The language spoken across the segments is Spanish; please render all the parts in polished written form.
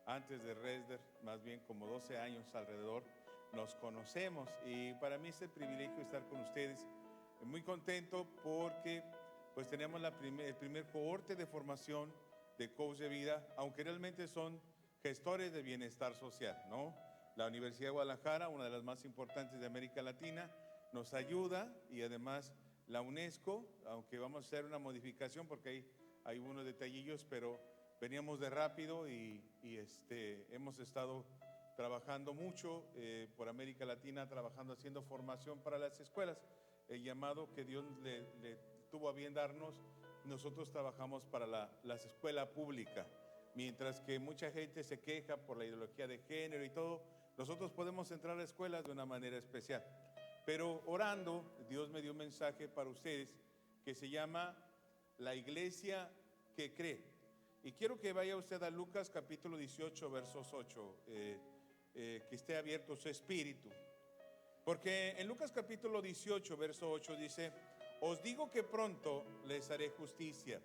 antes de Resder, más bien como 12 años alrededor, nos conocemos y para mí es el privilegio estar con ustedes. Muy contento porque pues tenemos el primer cohorte de formación de coach de vida, aunque realmente son gestores de bienestar social, ¿no? La Universidad de Guadalajara, una de las más importantes de América Latina, nos ayuda, y además la UNESCO, aunque vamos a hacer una modificación porque hay unos detallillos, pero veníamos de rápido y hemos estado trabajando mucho por América Latina, trabajando, haciendo formación para las escuelas. El llamado que Dios le tuvo a bien darnos, nosotros trabajamos para la escuela pública. Mientras que mucha gente se queja por la ideología de género y todo, nosotros podemos entrar a escuelas de una manera especial. Pero orando, Dios me dio un mensaje para ustedes que se llama La Iglesia que Cree. Y quiero que vaya usted a Lucas capítulo 18, versos 8, que esté abierto su espíritu. Porque en Lucas capítulo 18, verso 8 dice: os digo que pronto les haré justicia.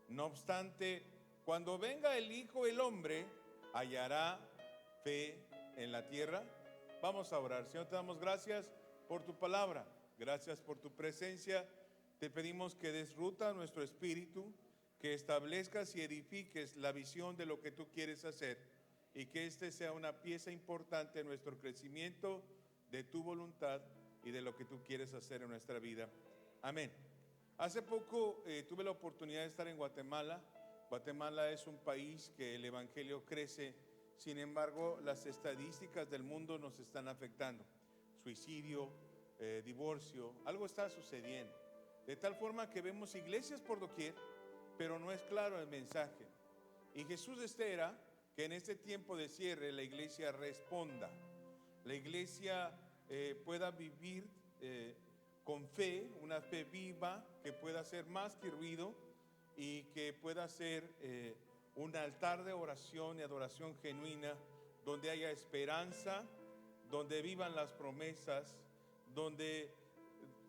No obstante, cuando venga el Hijo del Hombre, ¿hallará fe en la tierra? Vamos a orar. Señor, te damos gracias por tu palabra, gracias por tu presencia. Te pedimos que des ruta a nuestro espíritu, que establezcas y edifiques la visión de lo que tú quieres hacer, y que este sea una pieza importante en nuestro crecimiento de tu voluntad y de lo que tú quieres hacer en nuestra vida. Amén. Hace poco tuve la oportunidad de estar en Guatemala. Guatemala es un país que el evangelio crece, sin embargo las estadísticas del mundo nos están afectando. Suicidio, divorcio, algo está sucediendo. De tal forma que vemos iglesias por doquier, pero no es claro el mensaje. Y Jesús espera que en este tiempo de cierre la iglesia responda. La iglesia pueda vivir con fe, una fe viva que pueda ser más que ruido y que pueda ser un altar de oración y adoración genuina, donde haya esperanza, donde vivan las promesas, donde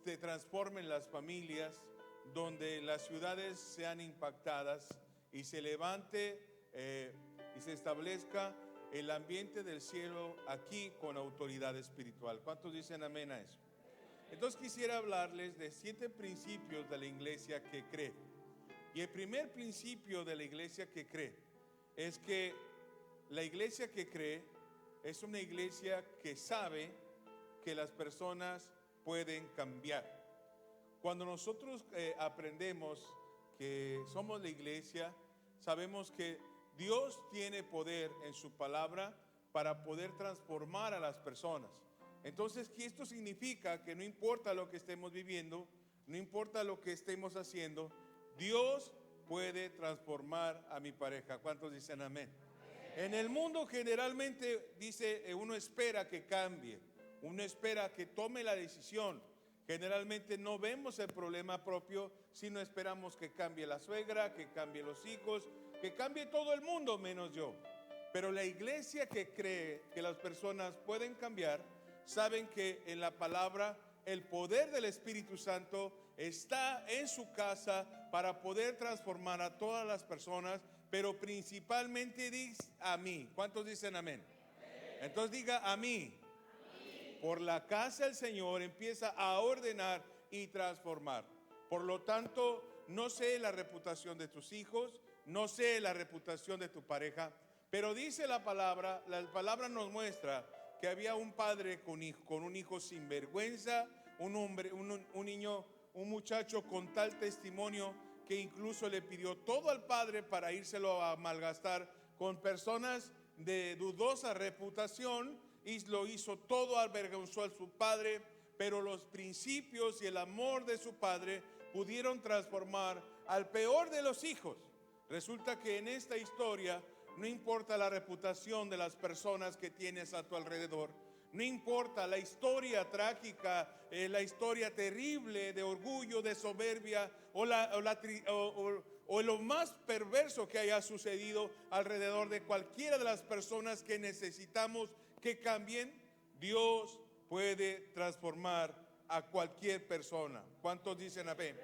se transformen las familias, donde las ciudades sean impactadas y se levante y se establezca el ambiente del cielo aquí con autoridad espiritual. ¿Cuántos dicen amén a eso? Entonces quisiera hablarles de 7 principios de la iglesia que cree. Y el primer principio de la iglesia que cree es que la iglesia que cree es una iglesia que sabe que las personas pueden cambiar. Cuando nosotros aprendemos que somos la iglesia, sabemos que Dios tiene poder en su palabra para poder transformar a las personas. Entonces, ¿qué esto significa? Que no importa lo que estemos viviendo, no importa lo que estemos haciendo, Dios puede transformar a mi pareja. ¿Cuántos dicen amén? En el mundo generalmente dice, uno espera que cambie, uno espera que tome la decisión. Generalmente no vemos el problema propio, sino esperamos que cambie la suegra, que cambie los hijos, que cambie todo el mundo menos yo. Pero la iglesia que cree que las personas pueden cambiar, saben que en la palabra el poder del Espíritu Santo está en su casa para poder transformar a todas las personas, pero principalmente dice a mí. ¿Cuántos dicen amén? Entonces diga a mí. Por la casa del Señor empieza a ordenar y transformar. Por lo tanto, no sé la reputación de tus hijos, no sé la reputación de tu pareja, pero dice la palabra nos muestra que había un padre con un hijo sin vergüenza, un niño, un muchacho con tal testimonio que incluso le pidió todo al padre para írselo a malgastar con personas de dudosa reputación, y lo hizo todo, avergonzó a su padre, pero los principios y el amor de su padre pudieron transformar al peor de los hijos. Resulta que en esta historia no importa la reputación de las personas que tienes a tu alrededor, no importa la historia trágica, la historia terrible de orgullo, de soberbia o lo más perverso que haya sucedido alrededor de cualquiera de las personas que necesitamos que cambien, Dios puede transformar a cualquier persona. ¿Cuántos dicen amén?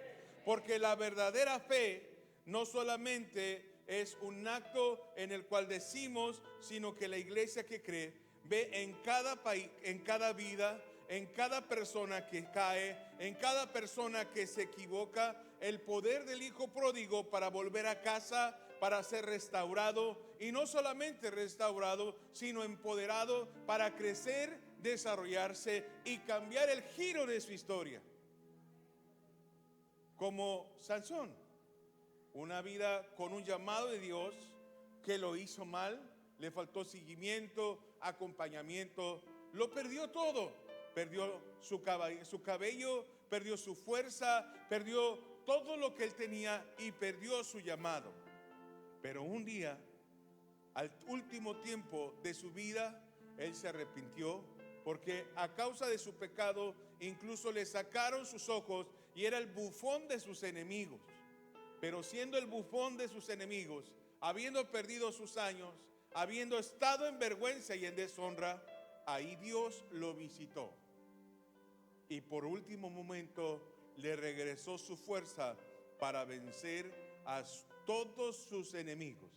Porque la verdadera fe no solamente es un acto en el cual decimos, sino que la iglesia que cree ve en cada país, en cada vida, en cada persona que cae, en cada persona que se equivoca, el poder del Hijo pródigo para volver a casa, para ser restaurado, y no solamente restaurado, sino empoderado para crecer, desarrollarse y cambiar el giro de su historia. Como Sansón, una vida con un llamado de Dios que lo hizo mal, le faltó seguimiento, acompañamiento, lo perdió todo. Perdió su cabello, perdió su fuerza, perdió todo lo que él tenía y perdió su llamado. Pero un día, al último tiempo de su vida, él se arrepintió, porque a causa de su pecado incluso le sacaron sus ojos y era el bufón de sus enemigos. Pero siendo el bufón de sus enemigos, habiendo perdido sus años, habiendo estado en vergüenza y en deshonra, ahí Dios lo visitó. Y por último momento le regresó su fuerza para vencer a todos sus enemigos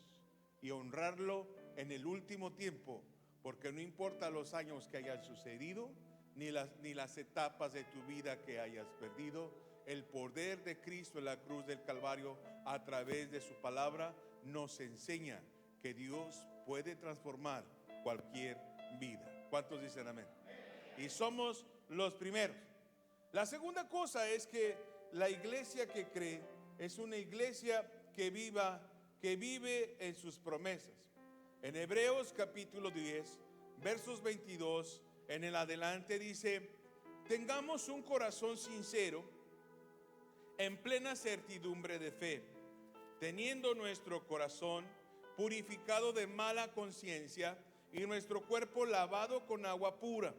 y honrarlo en el último tiempo, porque no importa los años que hayan sucedido, ni las etapas de tu vida que hayas perdido, el poder de Cristo en la cruz del Calvario a través de su palabra nos enseña que Dios puede transformar cualquier vida. ¿Cuántos dicen amén? Y somos los primeros. La segunda cosa es que la iglesia que cree es una iglesia que vive en sus promesas. En Hebreos capítulo 10, versos 22 en el adelante dice: tengamos un corazón sincero en plena certidumbre de fe, teniendo nuestro corazón purificado de mala conciencia y nuestro cuerpo lavado con agua pura.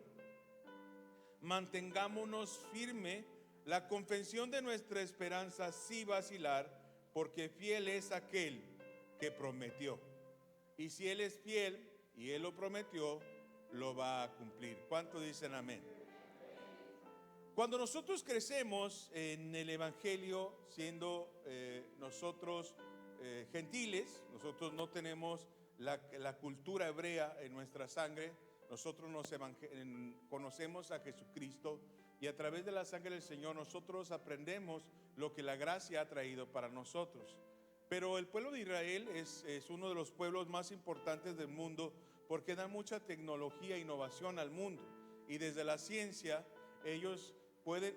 Mantengámonos firme la confesión de nuestra esperanza sin vacilar, porque fiel es aquel que prometió. Y si Él es fiel y Él lo prometió, lo va a cumplir. ¿Cuántos dicen amén? Cuando nosotros crecemos en el Evangelio, siendo nosotros gentiles, nosotros no tenemos la cultura hebrea en nuestra sangre. Nosotros conocemos a Jesucristo y a través de la sangre del Señor nosotros aprendemos lo que la gracia ha traído para nosotros. Pero el pueblo de Israel es uno de los pueblos más importantes del mundo, porque dan mucha tecnología e innovación al mundo, y desde la ciencia ellos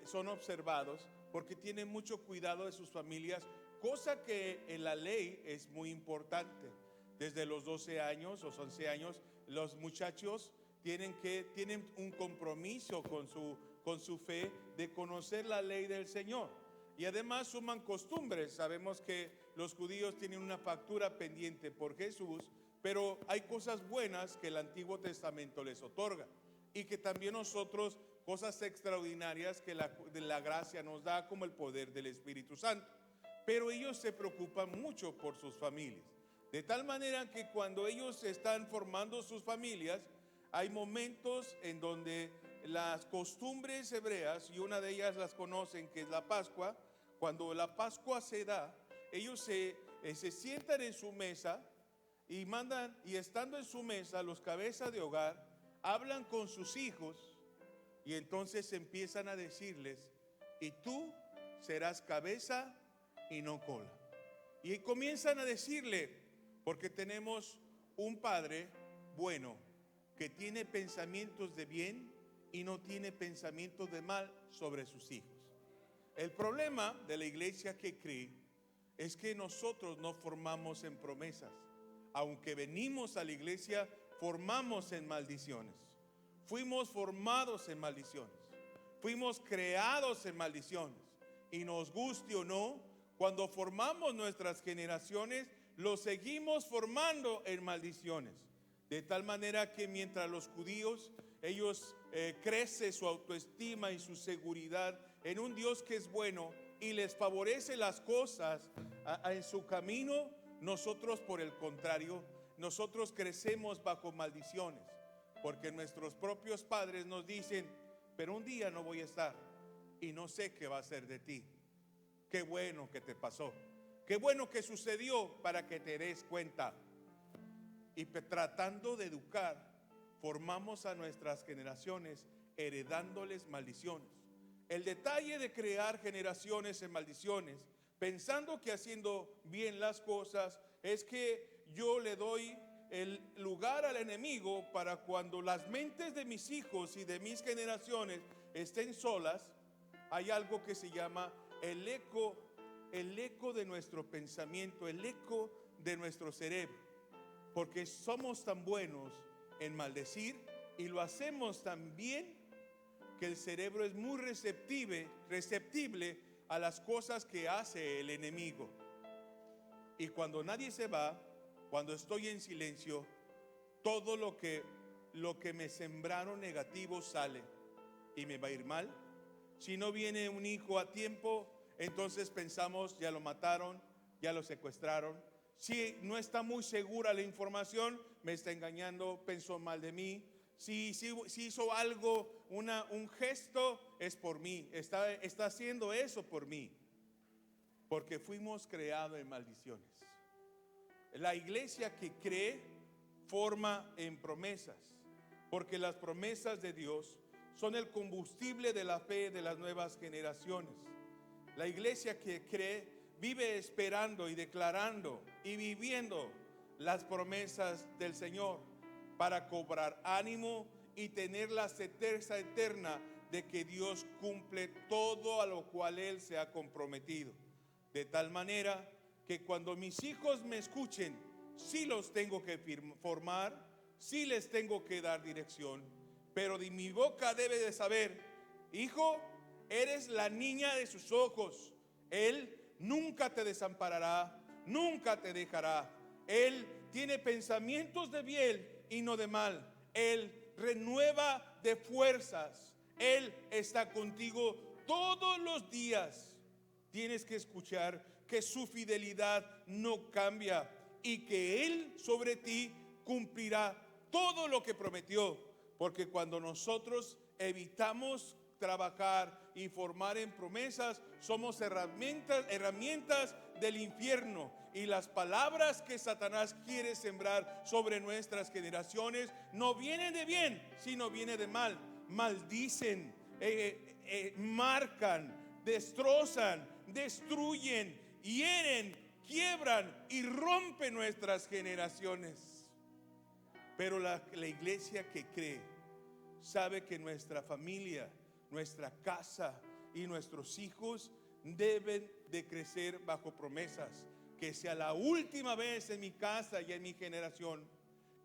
son observados porque tienen mucho cuidado de sus familias, cosa que en la ley es muy importante. Desde los 12 años o 11 años los muchachos tienen un compromiso con su fe de conocer la ley del Señor, y además suman costumbres. Sabemos que los judíos tienen una factura pendiente por Jesús, pero hay cosas buenas que el Antiguo Testamento les otorga, y que también nosotros, cosas extraordinarias que la gracia nos da, como el poder del Espíritu Santo. Pero ellos se preocupan mucho por sus familias, de tal manera que cuando ellos están formando sus familias, hay momentos en donde las costumbres hebreas, y una de ellas las conocen, que es la Pascua. Cuando la Pascua se da, ellos se sientan en su mesa y estando en su mesa, los cabezas de hogar hablan con sus hijos, y entonces empiezan a decirles: y tú serás cabeza y no cola. Y comienzan a decirle, porque tenemos un Padre bueno que tiene pensamientos de bien y no tiene pensamientos de mal sobre sus hijos. El problema de la iglesia que cree es que nosotros no formamos en promesas. Aunque venimos a la iglesia, formamos en maldiciones. Fuimos formados en maldiciones. Fuimos creados en maldiciones. Y nos guste o no, cuando formamos nuestras generaciones, los seguimos formando en maldiciones. De tal manera que mientras los judíos, ellos crece su autoestima y su seguridad en un Dios que es bueno y les favorece las cosas en su camino, nosotros, por el contrario, nosotros crecemos bajo maldiciones, porque nuestros propios padres nos dicen: pero un día no voy a estar y no sé qué va a ser de ti. Qué bueno que te pasó. Qué bueno que sucedió para que te des cuenta. Y tratando de educar, formamos a nuestras generaciones heredándoles maldiciones. El detalle de crear generaciones en maldiciones, pensando que haciendo bien las cosas, es que yo le doy el lugar al enemigo para cuando las mentes de mis hijos y de mis generaciones estén solas. Hay algo que se llama el eco de nuestro pensamiento, el eco de nuestro cerebro. Porque somos tan buenos en maldecir y lo hacemos tan bien que el cerebro es muy receptible a las cosas que hace el enemigo. Y cuando nadie se va, cuando estoy en silencio, todo lo que me sembraron negativo sale y me va a ir mal. Si no viene un hijo a tiempo, entonces pensamos, ya lo mataron, ya lo secuestraron. Si no está muy segura la información, me está engañando, pensó mal de mí. Si hizo algo, un gesto, es por mí, está haciendo eso por mí, porque fuimos creados en maldiciones. La iglesia que cree forma en promesas, porque las promesas de Dios son el combustible de la fe de las nuevas generaciones. La iglesia que cree vive esperando y declarando y viviendo las promesas del Señor para cobrar ánimo y tener la certeza eterna de que Dios cumple todo a lo cual Él se ha comprometido. De tal manera que cuando mis hijos me escuchen, sí los tengo que formar, sí les tengo que dar dirección, pero de mi boca debe de saber: hijo, eres la niña de sus ojos. Él nunca te desamparará, nunca te dejará. Él tiene pensamientos de bien y no de mal. Él renueva de fuerzas. Él está contigo todos los días. Tienes que escuchar que su fidelidad no cambia y que Él sobre ti cumplirá todo lo que prometió. Porque cuando nosotros evitamos trabajar y formar en promesas, somos herramientas del infierno, y las palabras que Satanás quiere sembrar sobre nuestras generaciones no vienen de bien, sino vienen de mal. Maldicen, marcan, destrozan, destruyen, hieren, quiebran y rompen nuestras generaciones. Pero la iglesia que cree sabe que nuestra familia, nuestra casa y nuestros hijos deben de crecer bajo promesas. Que sea la última vez en mi casa y en mi generación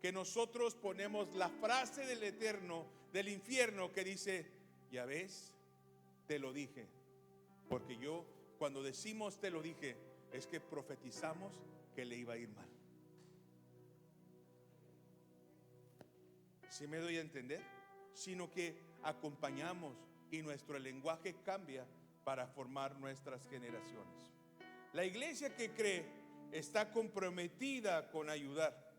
que nosotros ponemos la frase del eterno, del infierno, que dice: ya ves, te lo dije. Porque cuando decimos te lo dije, es que profetizamos que le iba a ir mal. ¿Sí me doy a entender? Sino que acompañamos y nuestro lenguaje cambia para formar nuestras generaciones. La iglesia que cree está comprometida con ayudar.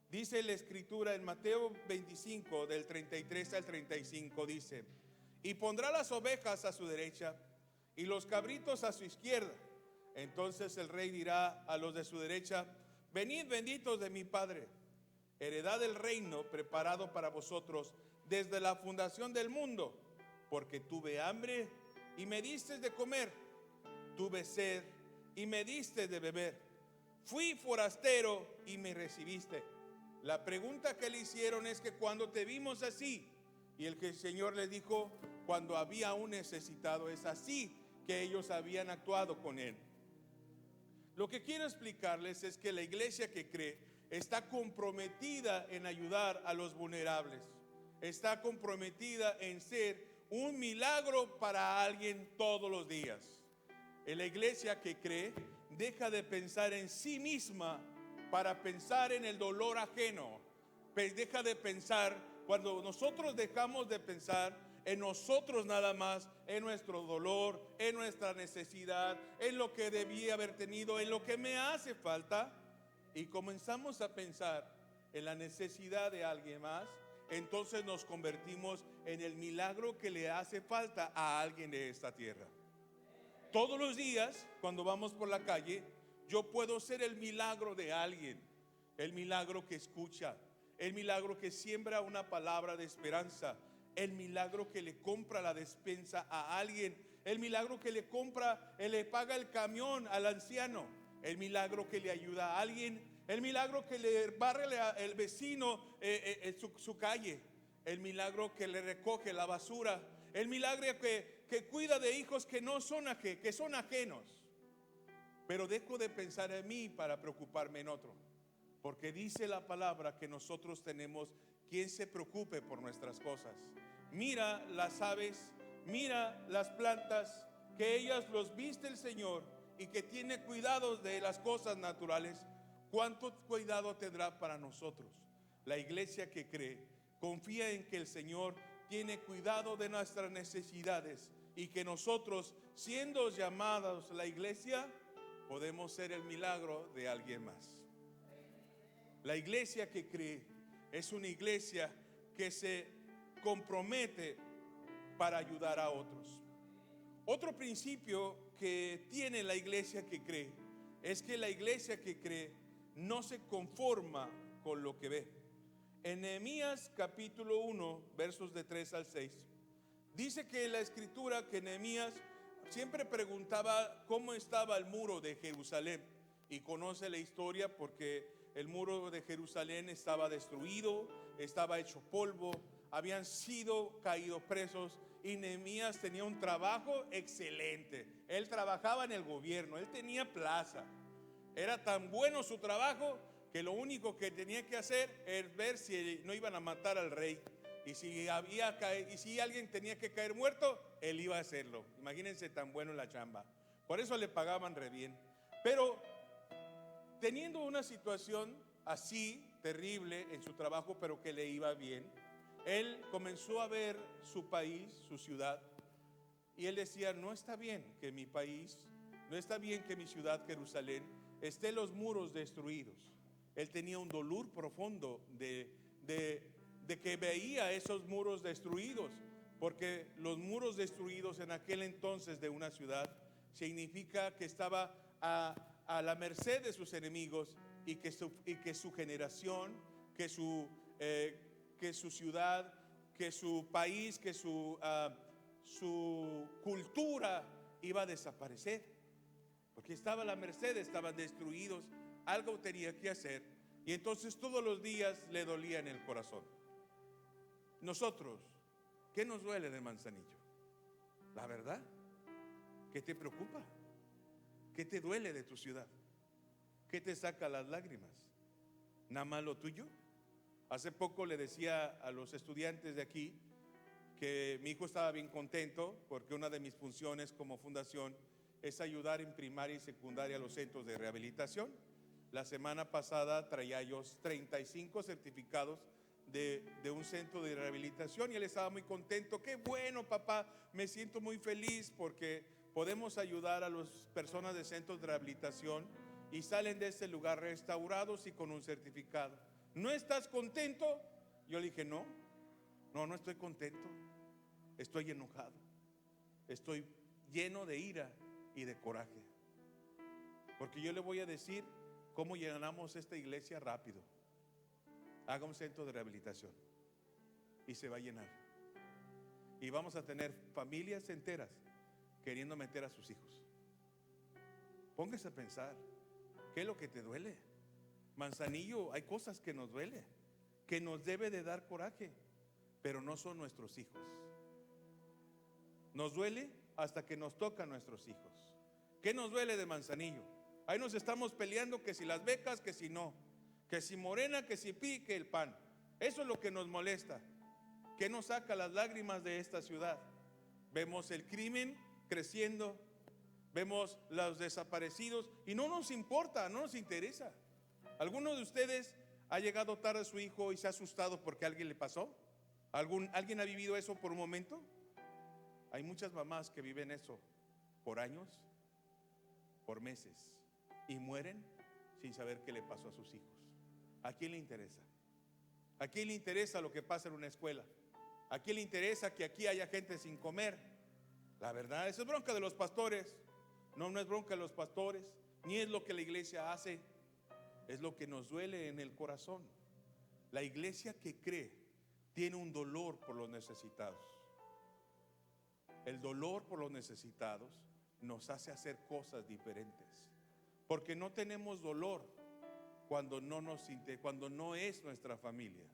Dice la escritura en Mateo 25, del 33 al 35, dice: y pondrá las ovejas a su derecha y los cabritos a su izquierda. Entonces el rey dirá a los de su derecha: venid, benditos de mi Padre, heredad del reino preparado para vosotros desde la fundación del mundo, porque tuve hambre y me diste de comer, tuve sed y me diste de beber, fui forastero y me recibiste. La pregunta que le hicieron es que cuando te vimos así, y el Señor les dijo: cuando había un necesitado. Es así que ellos habían actuado con Él. Lo que quiero explicarles es que la iglesia que cree está comprometida en ayudar a los vulnerables, está comprometida en ser un milagro para alguien todos los días. En la iglesia que cree deja de pensar en sí misma para pensar en el dolor ajeno. Deja de pensar, cuando nosotros dejamos de pensar en nosotros nada más, en nuestro dolor, en nuestra necesidad, en lo que debía haber tenido, en lo que me hace falta, y comenzamos a pensar en la necesidad de alguien más, entonces nos convertimos en el milagro que le hace falta a alguien de esta tierra. Todos los días, cuando vamos por la calle, yo puedo ser el milagro de alguien, el milagro que escucha, el milagro que siembra una palabra de esperanza, el milagro que le compra la despensa a alguien, el milagro que le compra, le paga el camión al anciano, el milagro que le ayuda a alguien, el milagro que le barre el vecino su calle, el milagro que le recoge la basura, el milagro que cuida de hijos que no son que son ajenos. Pero dejo de pensar en mí para preocuparme en otro, porque dice la palabra que nosotros tenemos quien se preocupe por nuestras cosas. Mira las aves, mira las plantas, que ellas los viste el Señor y que tiene cuidado de las cosas naturales. ¿Cuánto cuidado tendrá para nosotros? La iglesia que cree, confía en que el Señor tiene cuidado de nuestras necesidades y que nosotros, siendo llamados la iglesia, podemos ser el milagro de alguien más. La iglesia que cree es una iglesia que se compromete para ayudar a otros. Otro principio que tiene la iglesia que cree es que la iglesia que cree no se conforma con lo que ve. En Nehemías capítulo 1, versos de 3 al 6, dice que la escritura que Nehemías siempre preguntaba cómo estaba el muro de Jerusalén, y conoce la historia porque el muro de Jerusalén estaba destruido, estaba hecho polvo, habían sido caídos presos, y Nehemías tenía un trabajo excelente. Él trabajaba en el gobierno, él tenía plaza, era tan bueno su trabajo que lo único que tenía que hacer es ver si no iban a matar al rey. Y si alguien tenía que caer muerto, él iba a hacerlo. Imagínense tan bueno en la chamba. Por eso le pagaban re bien. Pero teniendo una situación así terrible en su trabajo, pero que le iba bien, él comenzó a ver su país, su ciudad, y él decía: no está bien que mi país, no está bien que mi ciudad Jerusalén esté los muros destruidos. Él tenía un dolor profundo de que veía esos muros destruidos, porque los muros destruidos en aquel entonces de una ciudad significa que estaba a la merced de sus enemigos, y que su generación, que su ciudad, que su país, que su cultura iba a desaparecer, porque estaba a la merced, estaban destruidos. Algo tenía que hacer, y entonces todos los días le dolía en el corazón. Nosotros, ¿qué nos duele de Manzanillo? La verdad, ¿qué te preocupa? ¿Qué te duele de tu ciudad? ¿Qué te saca las lágrimas? ¿Nada más lo tuyo? Hace poco le decía a los estudiantes de aquí que mi hijo estaba bien contento porque una de mis funciones como fundación es ayudar en primaria y secundaria a los centros de rehabilitación. La semana pasada traía ellos 35 certificados de un centro de rehabilitación, y él estaba muy contento. Qué bueno, papá, me siento muy feliz porque podemos ayudar a las personas de centros de rehabilitación y salen de este lugar restaurados y con un certificado. ¿No estás contento? Yo le dije: no estoy contento, estoy enojado, estoy lleno de ira y de coraje, porque yo le voy a decir cómo llenamos esta iglesia rápido. Haga un centro de rehabilitación y se va a llenar, y vamos a tener familias enteras queriendo meter a sus hijos. Póngase a pensar, ¿qué es lo que te duele? Manzanillo, hay cosas que nos duele, que nos debe de dar coraje, pero no son nuestros hijos. Nos duele hasta que nos tocan nuestros hijos. ¿Qué nos duele de Manzanillo? Ahí nos estamos peleando, que si las becas, que si no, que si Morena, que si PRI, que el PAN. Eso es lo que nos molesta. ¿Qué nos saca las lágrimas de esta ciudad? Vemos el crimen creciendo, vemos los desaparecidos, y no nos importa, no nos interesa. ¿Alguno de ustedes ha llegado tarde a su hijo y se ha asustado porque a alguien le pasó? ¿Alguien ha vivido eso por un momento? Hay muchas mamás que viven eso por años, por meses, y mueren sin saber qué le pasó a sus hijos. ¿A quién le interesa? ¿A quién le interesa lo que pasa en una escuela? ¿A quién le interesa que aquí haya gente sin comer? La verdad, eso es bronca de los pastores. No es bronca de los pastores. ni es lo que la iglesia hace, es lo que nos duele en el corazón. La iglesia que cree tiene un dolor por los necesitados. El dolor por los necesitados nos hace hacer cosas diferentes, porque no tenemos dolor cuando no es nuestra familia.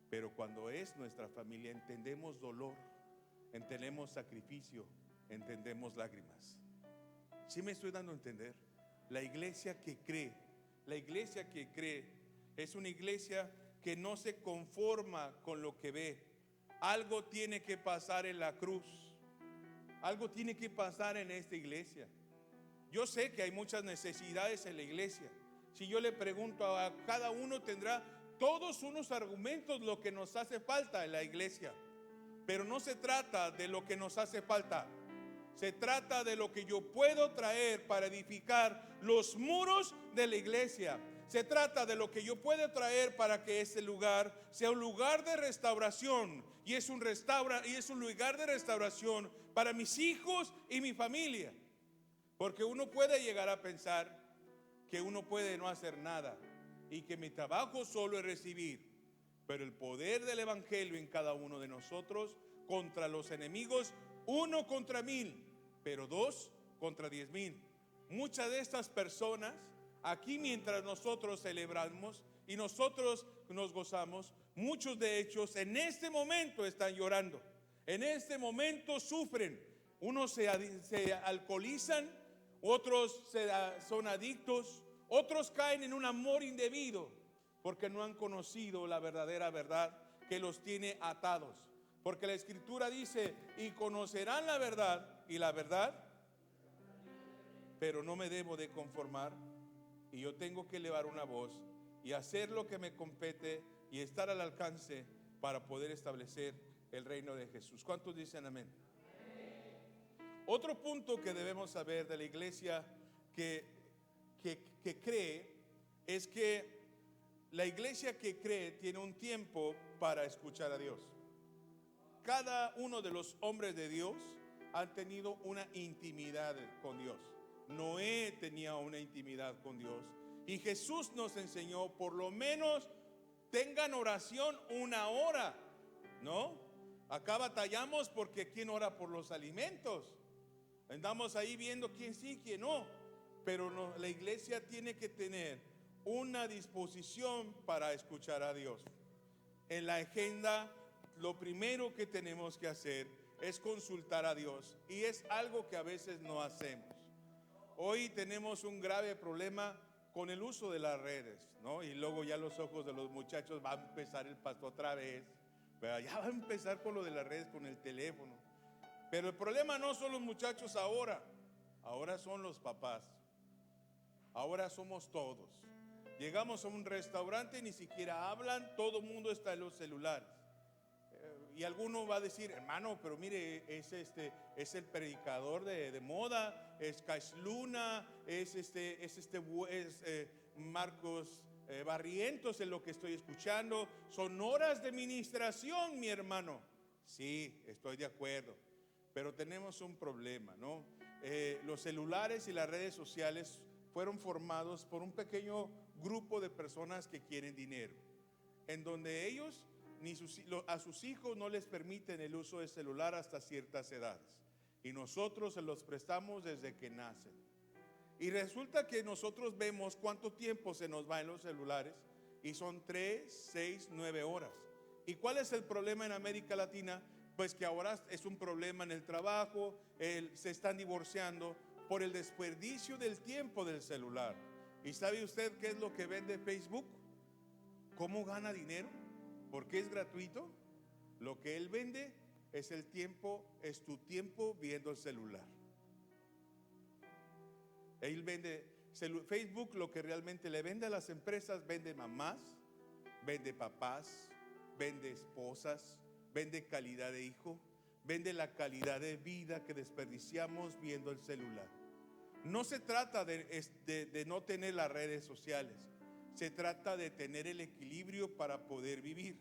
Pero cuando es nuestra familia entendemos dolor, entendemos sacrificio, entendemos lágrimas. ¿Sí me estoy dando a entender? La iglesia que cree es una iglesia que no se conforma con lo que ve. Algo tiene que pasar en la cruz. Algo tiene que pasar en esta iglesia. Yo sé que hay muchas necesidades en la iglesia. Si yo le pregunto a cada uno, tendrá todos unos argumentos lo que nos hace falta en la iglesia. Pero no se trata de lo que nos hace falta. Se trata de lo que yo puedo traer para edificar los muros de la iglesia. Se trata de lo que yo puedo traer para que ese lugar sea un lugar de restauración. Y es un lugar de restauración para mis hijos y mi familia. Porque uno puede llegar a pensar que uno puede no hacer nada y que mi trabajo solo es recibir. Pero el poder del evangelio en cada uno de nosotros contra los enemigos, 1 contra 1000, pero 2 contra 10,000. Muchas de estas personas aquí, mientras nosotros celebramos y nosotros nos gozamos, muchos de ellos en este momento están llorando, en este momento sufren. Unos se alcoholizan, otros son adictos, otros caen en un amor indebido porque no han conocido la verdadera verdad que los tiene atados. Porque la escritura dice: y conocerán la verdad, y la verdad, pero no me debo de conformar. Y yo tengo que elevar una voz y hacer lo que me compete y estar al alcance para poder establecer el reino de Jesús. ¿Cuántos dicen amén? Otro punto que debemos saber de la iglesia que cree es que la iglesia que cree tiene un tiempo para escuchar a Dios. Cada uno de los hombres de Dios han tenido una intimidad con Dios. Noé tenía una intimidad con Dios. Y Jesús nos enseñó, por lo menos tengan oración 1 hora, ¿no? Acá batallamos porque ¿quién ora por los alimentos? Andamos ahí viendo quién sí, quién no. Pero no, la iglesia tiene que tener una disposición para escuchar a Dios. En la agenda, lo primero que tenemos que hacer es consultar a Dios. Y es algo que a veces no hacemos. Hoy tenemos un grave problema con el uso de las redes, ¿no? Y luego ya los ojos de los muchachos, va a empezar el pastor otra vez, pero ya va a empezar con lo de las redes, con el teléfono. Pero el problema no son los muchachos ahora son los papás. Ahora somos todos. Llegamos a un restaurante y ni siquiera hablan, todo el mundo está en los celulares. Y alguno va a decir: hermano, pero mire, es el predicador de moda, es Cash Luna, es Marcos Barrientos, en lo que estoy escuchando. Son horas de ministración, mi hermano. Sí, estoy de acuerdo, pero tenemos un problema, ¿no? Los celulares y las redes sociales fueron formados por un pequeño grupo de personas que quieren dinero, en donde ellos a sus hijos no les permiten el uso de celular hasta ciertas edades, y nosotros se los prestamos desde que nacen. Y resulta que nosotros vemos cuánto tiempo se nos va en los celulares, y son 3, 6, 9 horas. ¿Y cuál es el problema en América Latina? Pues que ahora es un problema en el trabajo, se están divorciando por el desperdicio del tiempo del celular. ¿Y sabe usted qué es lo que vende Facebook? ¿Cómo gana dinero? Porque es gratuito. Lo que él vende es el tiempo, es tu tiempo viendo el celular. Él vende Facebook, lo que realmente le vende a las empresas: vende mamás, vende papás, vende esposas, vende calidad de hijo, vende la calidad de vida que desperdiciamos viendo el celular. No se trata de no tener las redes sociales. Se trata de tener el equilibrio para poder vivir.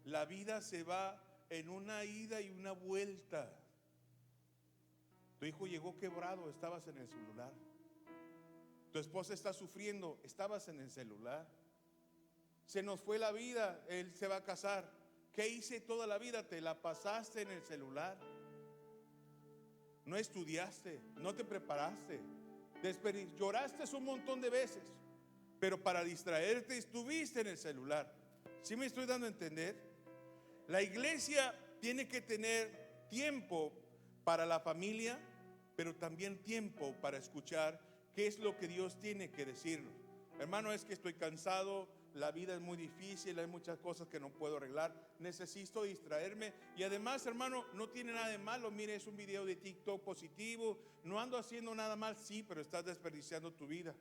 La vida se va en una ida y una vuelta. Tu hijo llegó quebrado, estabas en el celular. Tu esposa está sufriendo, estabas en el celular. Se nos fue la vida, él se va a casar. ¿Qué hice toda la vida? Te la pasaste en el celular. No estudiaste, no te preparaste, lloraste un montón de veces, pero para distraerte estuviste en el celular. ¿Sí me estoy dando a entender? La iglesia tiene que tener tiempo para la familia, pero también tiempo para escuchar qué es lo que Dios tiene que decirnos. Hermano, es que estoy cansado, la vida es muy difícil, hay muchas cosas que no puedo arreglar, necesito distraerme. Y además, hermano, no tiene nada de malo. Mire, es un video de TikTok positivo, no ando haciendo nada mal, sí, pero estás desperdiciando tu vida.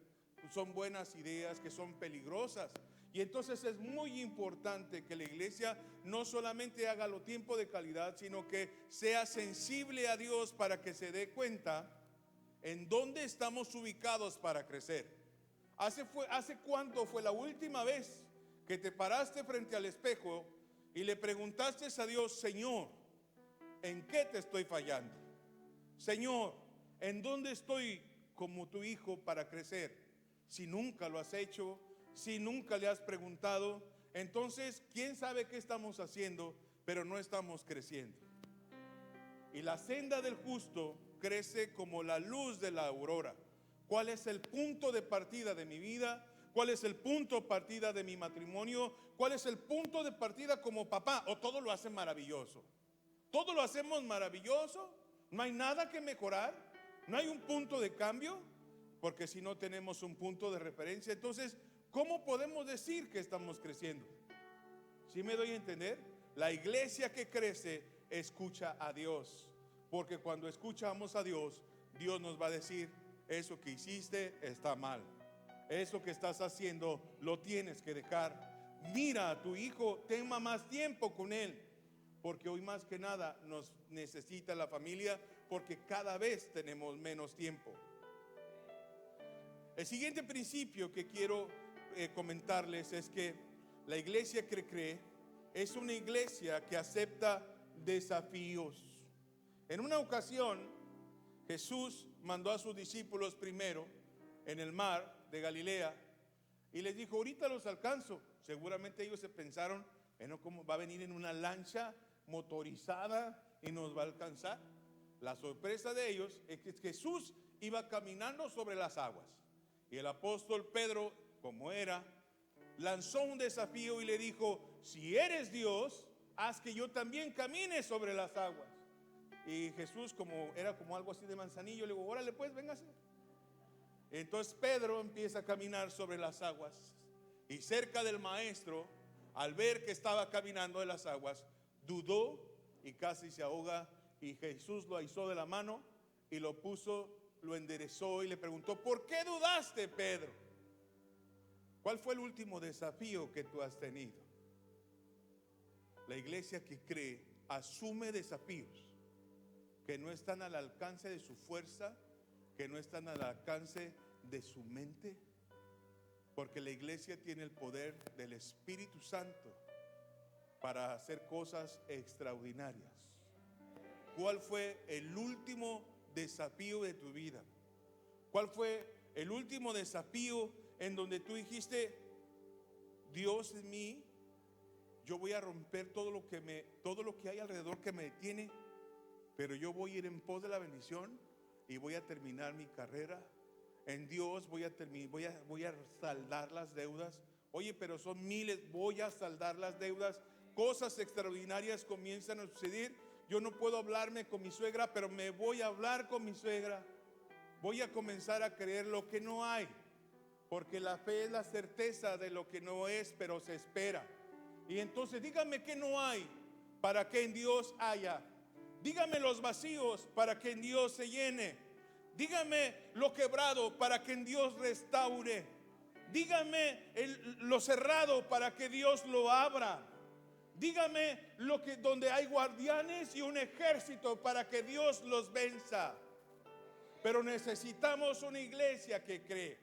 Son buenas ideas que son peligrosas. Y entonces es muy importante que la iglesia no solamente haga lo tiempo de calidad, sino que sea sensible a Dios para que se dé cuenta en dónde estamos ubicados para crecer. ¿Hace cuánto fue la última vez que te paraste frente al espejo y le preguntaste a Dios: Señor, ¿en qué te estoy fallando? Señor, ¿en dónde estoy como tu hijo para crecer? Si nunca lo has hecho, si nunca le has preguntado, entonces quién sabe qué estamos haciendo, pero no estamos creciendo. Y la senda del justo crece como la luz de la aurora. ¿Cuál es el punto de partida de mi vida? ¿Cuál es el punto de partida de mi matrimonio? ¿Cuál es el punto de partida como papá? ¿O todo lo hace maravilloso? ¿Todo lo hacemos maravilloso? ¿No hay nada que mejorar? ¿No hay un punto de cambio? Porque si no tenemos un punto de referencia, entonces, ¿cómo podemos decir que estamos creciendo? ¿Sí me doy a entender? La iglesia que crece escucha a Dios, porque cuando escuchamos a Dios, Dios nos va a decir: eso que hiciste está mal, eso que estás haciendo lo tienes que dejar. Mira a tu hijo, ten más tiempo con él, porque hoy más que nada nos necesita la familia, porque cada vez tenemos menos tiempo. El siguiente principio que quiero comentarles es que la iglesia que cree es una iglesia que acepta desafíos. En una ocasión, Jesús mandó a sus discípulos primero en el mar de Galilea y les dijo: ahorita los alcanzo. Seguramente ellos se pensaron: bueno, ¿cómo va a venir en una lancha motorizada y nos va a alcanzar? La sorpresa de ellos es que Jesús iba caminando sobre las aguas, y el apóstol Pedro, como era, lanzó un desafío y le dijo: si eres Dios, haz que yo también camine sobre las aguas. Y Jesús, como era como algo así de manzanillo, le dijo: órale pues, véngase. Entonces Pedro empieza a caminar sobre las aguas, y cerca del maestro, al ver que estaba caminando en las aguas, dudó y casi se ahoga. Y Jesús lo alzó de la mano y lo puso, lo enderezó y le preguntó: ¿por qué dudaste, Pedro? ¿Cuál fue el último desafío que tú has tenido? La iglesia que cree asume desafíos que no están al alcance de su fuerza, que no están al alcance de su mente, porque la iglesia tiene el poder del Espíritu Santo para hacer cosas extraordinarias. ¿Cuál fue el último desafío de tu vida? ¿Cuál fue el último desafío en donde tú dijiste: Dios en mí, yo voy a romper todo lo que hay alrededor que me detiene, pero yo voy a ir en pos de la bendición y voy a terminar mi carrera? En Dios voy a saldar las deudas. Oye, pero son miles, voy a saldar las deudas. Cosas extraordinarias comienzan a suceder. Yo no puedo hablarme con mi suegra, pero me voy a hablar con mi suegra. Voy a comenzar a creer lo que no hay, porque la fe es la certeza de lo que no es, pero se espera. Y entonces dígame que no hay para que en Dios haya. Dígame los vacíos para que en Dios se llene. Dígame lo quebrado para que en Dios restaure. Dígame lo cerrado para que Dios lo abra. Dígame donde hay guardianes y un ejército para que Dios los venza. Pero necesitamos una iglesia que cree,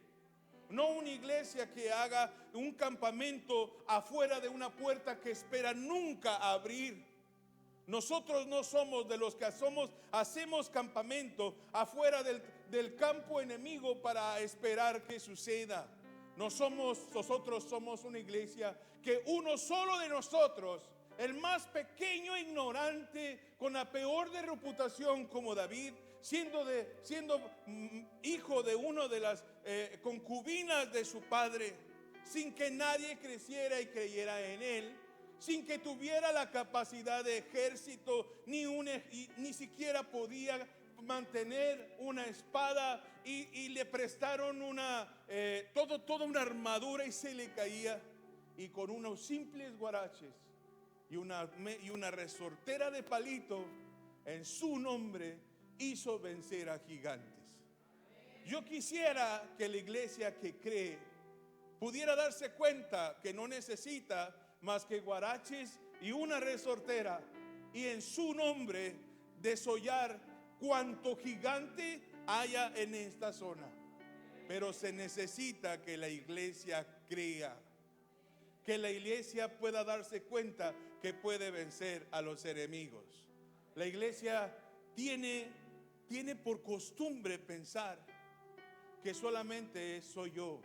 no una iglesia que haga un campamento afuera de una puerta que espera nunca abrir. Nosotros no somos de los que hacemos campamento afuera del campo enemigo para esperar que suceda. Nosotros somos una iglesia que uno solo de nosotros, el más pequeño ignorante, con la peor de reputación como David, siendo hijo de una de las concubinas de su padre, sin que nadie creciera y creyera en él, sin que tuviera la capacidad de ejército, ni siquiera podía mantener una espada, y le prestaron toda una armadura y se le caía, y con unos simples guaraches y una resortera de palito, en su nombre hizo vencer a gigantes. Yo quisiera que la iglesia que cree pudiera darse cuenta que no necesita más que guaraches y una resortera, y en su nombre desollar cuanto gigante haya en esta zona. Pero se necesita que la iglesia crea, que la iglesia pueda darse cuenta que puede vencer a los enemigos. La iglesia tiene por costumbre pensar que solamente soy yo,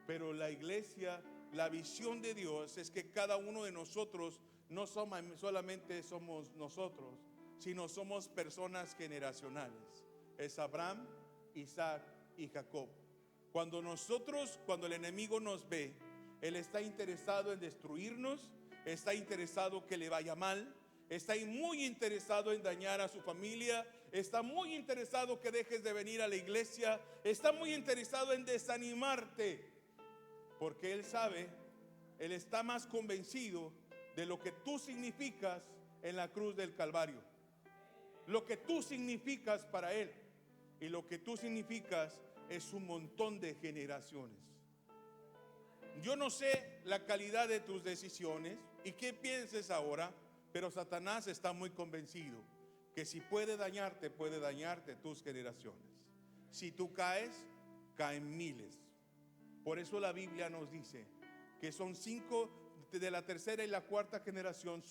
pero la iglesia, la visión de Dios es que cada uno de nosotros no solamente somos nosotros, sino somos personas generacionales. Es Abraham, Isaac y Jacob. Cuando el enemigo nos ve, él está interesado en destruirnos, está interesado que le vaya mal, está muy interesado en dañar a su familia, está muy interesado que dejes de venir a la iglesia, está muy interesado en desanimarte, porque él sabe, él está más convencido de lo que tú significas en la cruz del Calvario, lo que tú significas para él, y lo que tú significas es un montón de generaciones. Yo no sé la calidad de tus decisiones y qué pienses ahora, pero Satanás está muy convencido que si puede dañarte tus generaciones. Si tú caes, caen miles. Por eso la Biblia nos dice que son 5 de la tercera y la cuarta generación,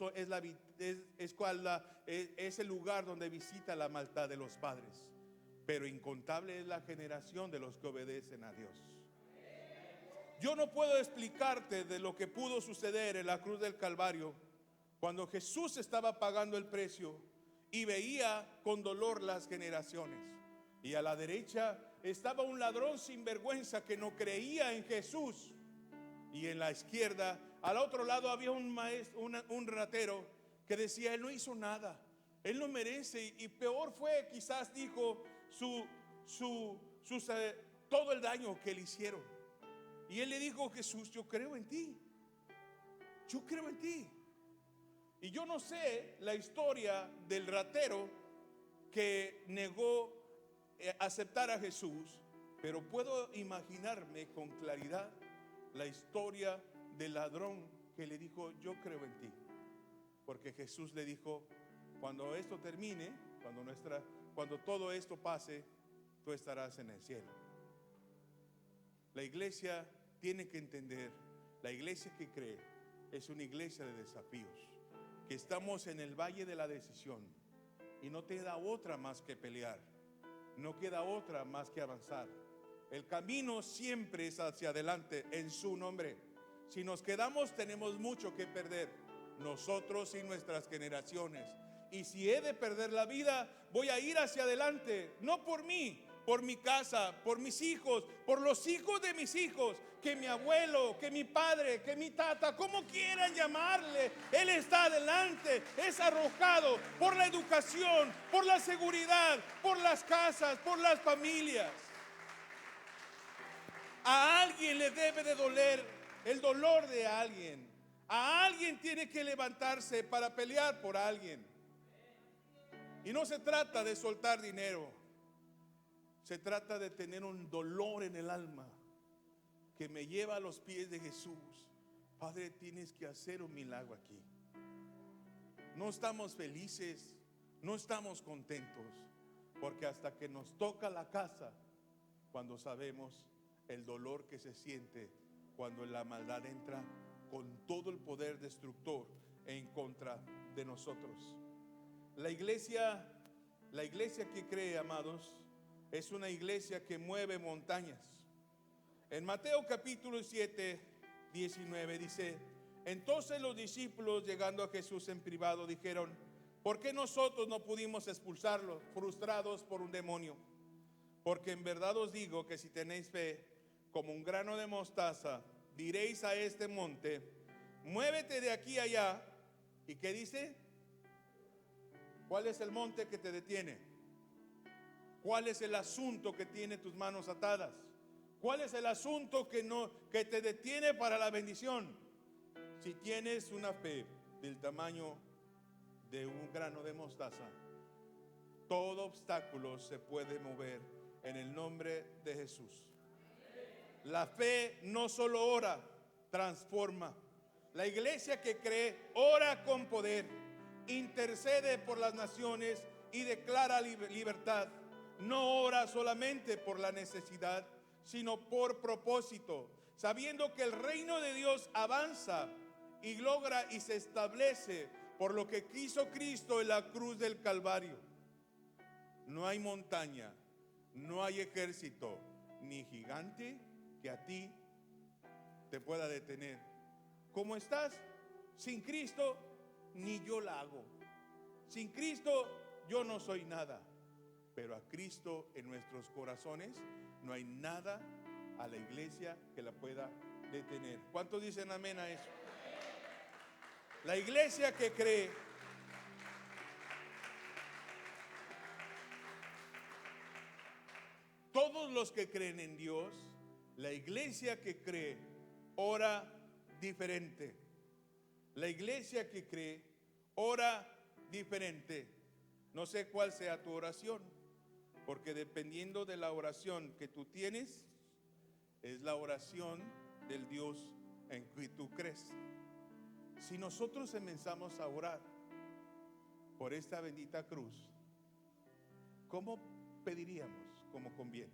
es el lugar donde visita la maldad de los padres, pero incontable es la generación de los que obedecen a Dios. Yo no puedo explicarte de lo que pudo suceder en la cruz del Calvario cuando Jesús estaba pagando el precio y veía con dolor las generaciones, y a la derecha estaba un ladrón sin vergüenza que no creía en Jesús, y en la izquierda, al otro lado, había un ratero que decía: él no hizo nada, él no merece, y peor fue, quizás dijo, todo el daño que le hicieron. Y él le dijo: Jesús, yo creo en ti, yo creo en ti. Y yo no sé la historia del ratero que negó aceptar a Jesús, pero puedo imaginarme con claridad la historia del ladrón que le dijo: yo creo en ti. Porque Jesús le dijo: cuando esto termine, cuando todo esto pase, tú estarás en el cielo. La iglesia tiene que entender, la iglesia que cree es una iglesia de desafíos, que estamos en el valle de la decisión y no te da otra más que pelear, no queda otra más que avanzar. El camino siempre es hacia adelante en su nombre. Si nos quedamos, tenemos mucho que perder, nosotros y nuestras generaciones. Y si he de perder la vida, voy a ir hacia adelante, no por mí, por mi casa, por mis hijos, por los hijos de mis hijos, que mi abuelo, que mi padre, que mi tata, como quieran llamarle, él está adelante, es arrojado por la educación, por la seguridad, por las casas, por las familias. A alguien le debe de doler el dolor de alguien. A alguien tiene que levantarse para pelear por alguien. Y no se trata de soltar dinero, se trata de tener un dolor en el alma que me lleva a los pies de Jesús. Padre, tienes que hacer un milagro aquí. No estamos felices, no estamos contentos, porque hasta que nos toca la casa, cuando sabemos el dolor que se siente cuando la maldad entra con todo el poder destructor en contra de nosotros. La iglesia que cree, amados, es una iglesia que mueve montañas. En Mateo capítulo 7, 19 dice: entonces los discípulos, llegando a Jesús en privado, dijeron: ¿por qué nosotros no pudimos expulsarlo, frustrados por un demonio? Porque en verdad os digo que si tenéis fe como un grano de mostaza, diréis a este monte: muévete de aquí a allá. ¿Y qué dice? ¿Cuál es el monte que te detiene? ¿Cuál es el asunto que tiene tus manos atadas? ¿Cuál es el asunto que te detiene para la bendición? Si tienes una fe del tamaño de un grano de mostaza, todo obstáculo se puede mover en el nombre de Jesús. La fe no solo ora, transforma. La iglesia que cree ora con poder, intercede por las naciones y declara libertad. No ora solamente por la necesidad, sino por propósito, sabiendo que el reino de Dios avanza y logra y se establece por lo que quiso Cristo en la cruz del Calvario. No hay montaña, no hay ejército, ni gigante que a ti te pueda detener. ¿Cómo estás? Sin Cristo, ni yo la hago. Sin Cristo, yo no soy nada. Pero a Cristo en nuestros corazones no hay nada a la iglesia que la pueda detener. ¿Cuántos dicen amén a eso? La iglesia que cree, todos los que creen en Dios, la iglesia que cree ora diferente. La iglesia que cree ora diferente. No sé cuál sea tu oración, porque dependiendo de la oración que tú tienes, es la oración del Dios en que tú crees. Si nosotros comenzamos a orar por esta bendita cruz, ¿cómo pediríamos? Como conviene.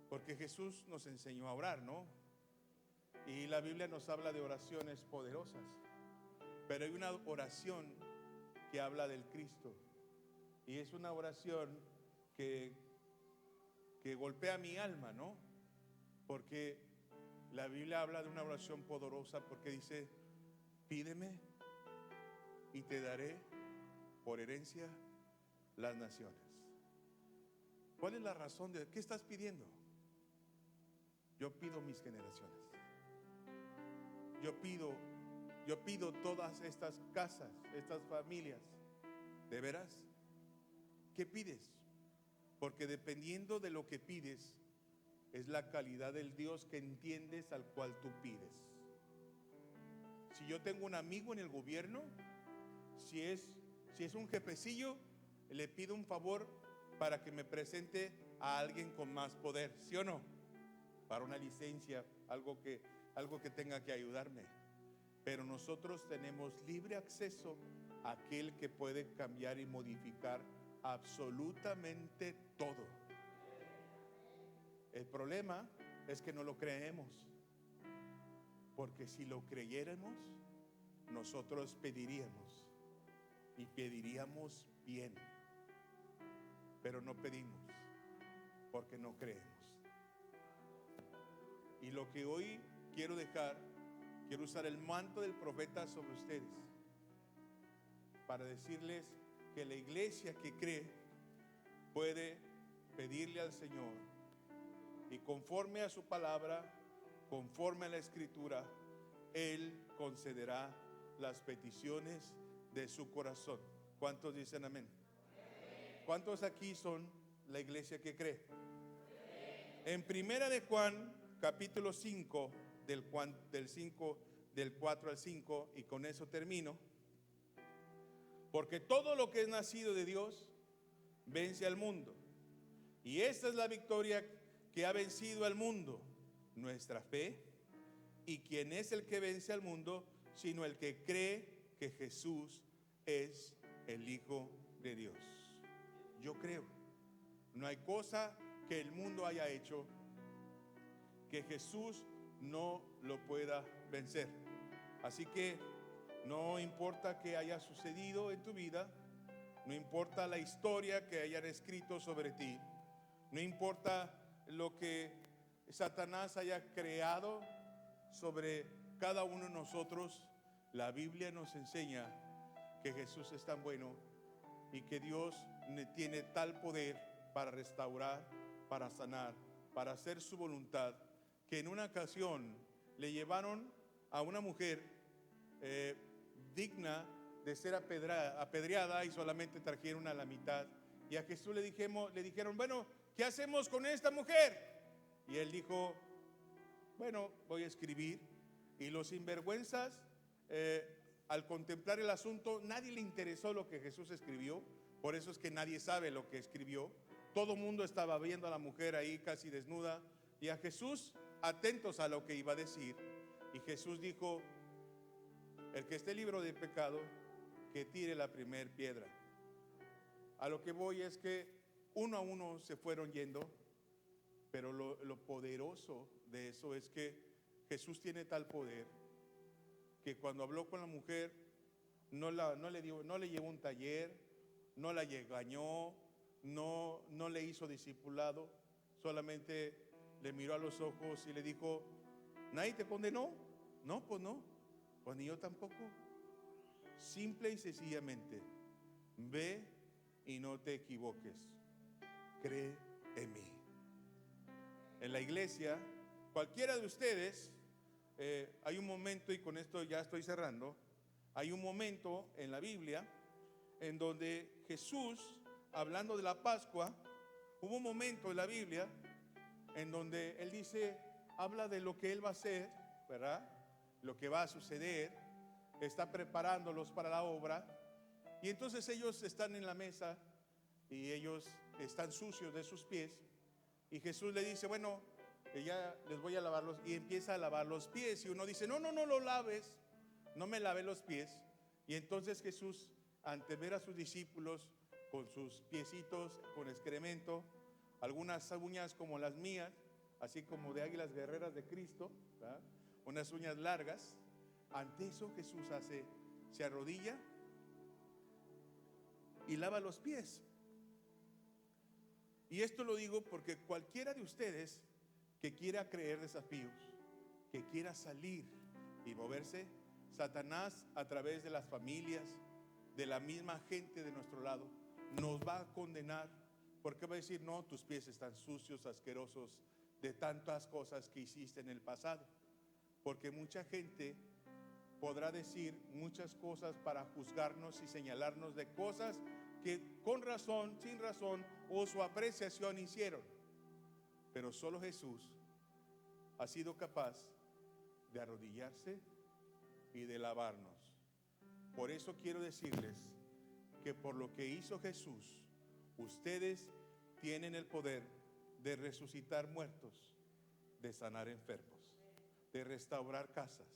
Porque Jesús nos enseñó a orar, ¿no? Y la Biblia nos habla de oraciones poderosas. Pero hay una oración que habla del Cristo. Y es una oración que golpea mi alma, ¿no? Porque la Biblia habla de una oración poderosa, porque dice: pídeme y te daré por herencia las naciones. ¿Cuál es la razón de qué estás pidiendo? Yo pido mis generaciones. Yo pido todas estas casas, estas familias. ¿De veras? ¿Qué pides? Porque dependiendo de lo que pides, es la calidad del Dios que entiendes al cual tú pides. Si yo tengo un amigo en el gobierno, si es un jefecillo, le pido un favor para que me presente a alguien con más poder, ¿sí o no? Para una licencia, algo que tenga que ayudarme. Pero nosotros tenemos libre acceso a aquel que puede cambiar y modificar absolutamente todo. El problema es que no lo creemos, porque si lo creyéramos, nosotros pediríamos y pediríamos bien, pero no pedimos porque no creemos. Y lo que hoy quiero usar el manto del profeta sobre ustedes para decirles que la iglesia que cree puede pedirle al Señor, y conforme a su palabra, conforme a la escritura, Él concederá las peticiones de su corazón. ¿Cuántos dicen amén? ¿Cuántos aquí son la iglesia que cree? En primera de Juan, capítulo 5, del 4 al 5, y con eso termino. Porque todo lo que es nacido de Dios vence al mundo. Y esta es la victoria que ha vencido al mundo, nuestra fe. ¿Y quién es el que vence al mundo? Sino el que cree que Jesús es el Hijo de Dios. Yo creo. No hay cosa que el mundo haya hecho que Jesús no lo pueda vencer. Así que no importa qué haya sucedido en tu vida, no importa la historia que hayan escrito sobre ti, no importa lo que Satanás haya creado sobre cada uno de nosotros, la Biblia nos enseña que Jesús es tan bueno y que Dios tiene tal poder para restaurar, para sanar, para hacer su voluntad, que en una ocasión le llevaron a una mujer digna de ser apedreada y solamente trajeron a la mitad. Y a Jesús le dijeron, bueno, ¿qué hacemos con esta mujer? Y él dijo, bueno, voy a escribir. Y los sinvergüenzas, al contemplar el asunto, nadie le interesó lo que Jesús escribió. Por eso es que nadie sabe lo que escribió. Todo el mundo estaba viendo a la mujer ahí casi desnuda y a Jesús atentos a lo que iba a decir. Y Jesús dijo, el que esté libre de pecado, que tire la primer piedra. A lo que voy es que uno a uno se fueron yendo, pero lo poderoso de eso es que Jesús tiene tal poder que cuando habló con la mujer no le llevó un taller, no la engañó, no le hizo discipulado, solamente le miró a los ojos y le dijo, ¿nadie te condenó? No, pues no, pues ni yo tampoco. Simple y sencillamente, ve y no te equivoques, cree en mí. En la iglesia, cualquiera de ustedes, hay un momento, y con esto ya estoy cerrando, hay un momento en la Biblia en donde Jesús, hablando de la Pascua, hubo un momento en la Biblia en donde Él dice, habla de lo que Él va a hacer, ¿verdad? Lo que va a suceder, está preparándolos para la obra. Y entonces ellos están en la mesa y ellos están sucios de sus pies. Y Jesús le dice, bueno, ya les voy a lavarlos. Y empieza a lavar los pies. Y uno dice, no lo laves, no me lave los pies. Y entonces Jesús, ante ver a sus discípulos con sus piecitos con excremento, algunas uñas como las mías, así como de águilas guerreras de Cristo, ¿verdad? Unas uñas largas. Ante eso Jesús se arrodilla y lava los pies. Y esto lo digo porque cualquiera de ustedes que quiera creer desafíos, que quiera salir y moverse, Satanás a través de las familias, de la misma gente de nuestro lado, nos va a condenar, porque va a decir, no, tus pies están sucios, asquerosos, de tantas cosas que hiciste en el pasado. Porque mucha gente podrá decir muchas cosas para juzgarnos y señalarnos de cosas que con razón, sin razón o su apreciación hicieron. Pero solo Jesús ha sido capaz de arrodillarse y de lavarnos. Por eso quiero decirles que por lo que hizo Jesús, ustedes tienen el poder de resucitar muertos, de sanar enfermos, de restaurar casas,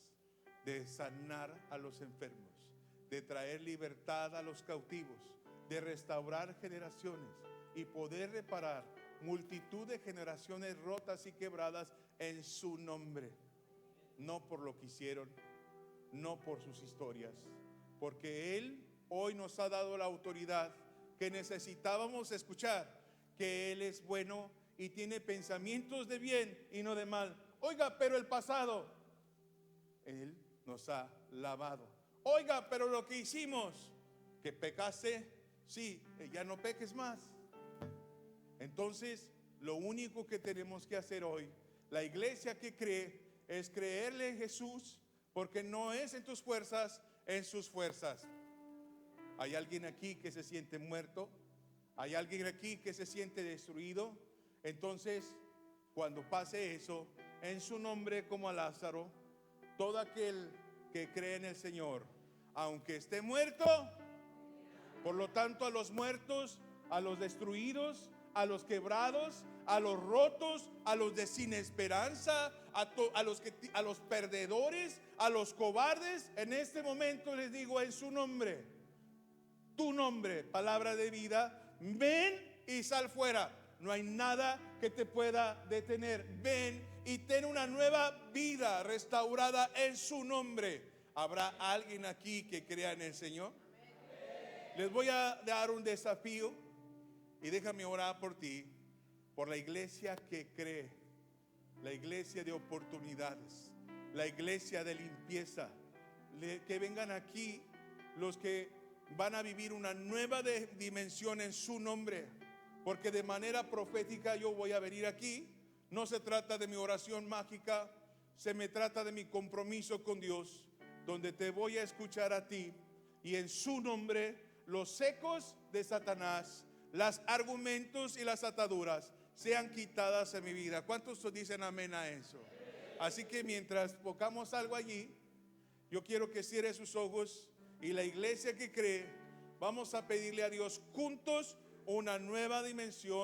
de sanar a los enfermos, de traer libertad a los cautivos, de restaurar generaciones y poder reparar multitud de generaciones rotas y quebradas en su nombre. No por lo que hicieron, no por sus historias, porque Él hoy nos ha dado la autoridad que necesitábamos escuchar, que Él es bueno y tiene pensamientos de bien y no de mal. Oiga, pero el pasado, Él nos ha lavado. Oiga, pero lo que hicimos, que pecaste, sí, ya no peques más. Entonces, lo único que tenemos que hacer hoy, la iglesia que cree, es creerle en Jesús, porque no es en tus fuerzas, en sus fuerzas. ¿Hay alguien aquí que se siente muerto? ¿Hay alguien aquí que se siente destruido? Entonces, cuando pase eso, en su nombre, como a Lázaro, todo aquel que cree en el Señor, aunque esté muerto, por lo tanto, a los muertos, a los destruidos, a los quebrados, a los rotos, a los de sin esperanza, a los perdedores, a los cobardes, en este momento les digo en su nombre, tu nombre, palabra de vida, ven y sal fuera. No hay nada que te pueda detener. Ven y ten una nueva vida restaurada en su nombre. ¿Habrá alguien aquí que crea en el Señor? Les voy a dar un desafío y déjame orar por ti, por la iglesia que cree, la iglesia de oportunidades, la iglesia de limpieza. Que vengan aquí los que van a vivir una nueva dimensión en su nombre, porque de manera profética yo voy a venir aquí. No se trata de mi oración mágica, se me trata de mi compromiso con Dios, donde te voy a escuchar a ti, y en su nombre los secos de Satanás, los argumentos y las ataduras sean quitadas en mi vida. ¿Cuántos dicen amén a eso? Así que mientras pongamos algo allí, yo quiero que cierre sus ojos, y la iglesia que cree, vamos a pedirle a Dios juntos una nueva dimensión.